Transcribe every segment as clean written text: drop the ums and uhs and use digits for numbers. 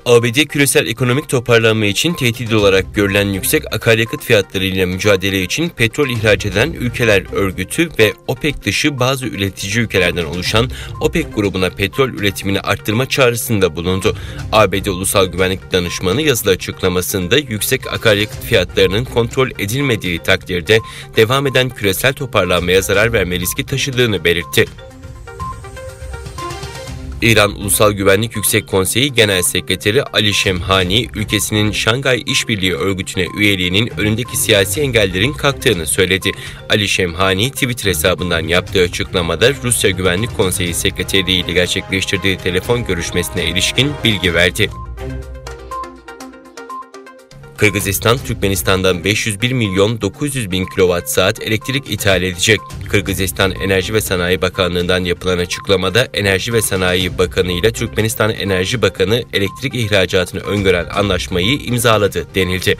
ABD küresel ekonomik toparlanma için tehdit olarak görülen yüksek akaryakıt fiyatlarıyla mücadele için petrol ihraç eden ülkeler örgütü ve OPEC dışı bazı üretici ülkelerden oluşan OPEC grubuna petrol üretimini arttırma çağrısında bulundu. ABD Ulusal Güvenlik Danışmanı yazılı açıklamasında yüksek akaryakıt fiyatlarının kontrol edilmediği takdirde devam eden küresel toparlanmaya zarar verme riski taşıdığını belirtti. İran Ulusal Güvenlik Yüksek Konseyi Genel Sekreteri Ali Şemhani, ülkesinin Şangay İşbirliği Örgütü'ne üyeliğinin önündeki siyasi engellerin kalktığını söyledi. Ali Şemhani, Twitter hesabından yaptığı açıklamada Rusya Güvenlik Konseyi Sekreteri ile gerçekleştirdiği telefon görüşmesine ilişkin bilgi verdi. Kırgızistan, Türkmenistan'dan 501 milyon 900 bin kilowatt saat elektrik ithal edecek. Kırgızistan Enerji ve Sanayi Bakanlığı'ndan yapılan açıklamada Enerji ve Sanayi Bakanı ile Türkmenistan Enerji Bakanı elektrik ihracatını öngören anlaşmayı imzaladı denildi.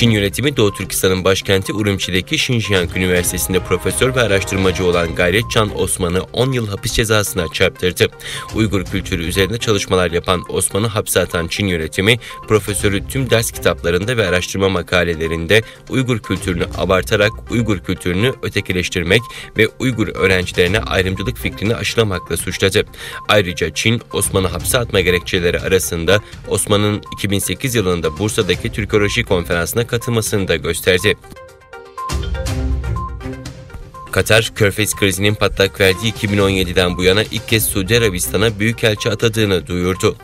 Çin yönetimi Doğu Türkistan'ın başkenti Urumçi'deki Xinjiang Üniversitesi'nde profesör ve araştırmacı olan Gayretcan Osman'ı 10 yıl hapis cezasına çarptırdı. Uygur kültürü üzerinde çalışmalar yapan Osman'ı hapse atan Çin yönetimi, profesörü tüm ders kitaplarında ve araştırma makalelerinde Uygur kültürünü abartarak Uygur kültürünü ötekileştirmek ve Uygur öğrencilerine ayrımcılık fikrini aşılamakla suçladı. Ayrıca Çin, Osman'ı hapse atma gerekçeleri arasında Osman'ın 2008 yılında Bursa'daki Türkoloji Konferansı'na katılmasını da gösterdi. Katar, Körfez krizinin patlak verdiği 2017'den bu yana ilk kez Suudi Arabistan'a büyükelçi atadığını duyurdu.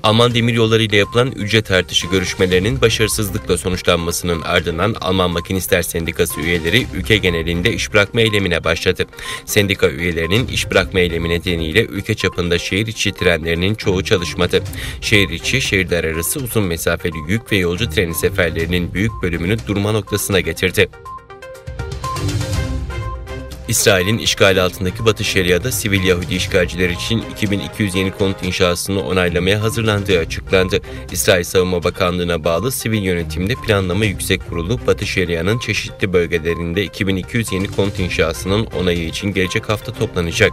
Alman demiryolları ile yapılan ücret artışı görüşmelerinin başarısızlıkla sonuçlanmasının ardından Alman Makinistler Sendikası üyeleri ülke genelinde iş bırakma eylemine başladı. Sendika üyelerinin iş bırakma eylemi nedeniyle ülke çapında şehir içi trenlerinin çoğu çalışmadı. Şehir içi, şehirler arası uzun mesafeli yük ve yolcu treni seferlerinin büyük bölümünü durma noktasına getirdi. İsrail'in işgali altındaki Batı Şeria'da sivil Yahudi işgalciler için 2200 yeni konut inşasını onaylamaya hazırlandığı açıklandı. İsrail Savunma Bakanlığı'na bağlı Sivil Yönetimde Planlama Yüksek Kurulu, Batı Şeria'nın çeşitli bölgelerinde 2200 yeni konut inşasının onayı için gelecek hafta toplanacak.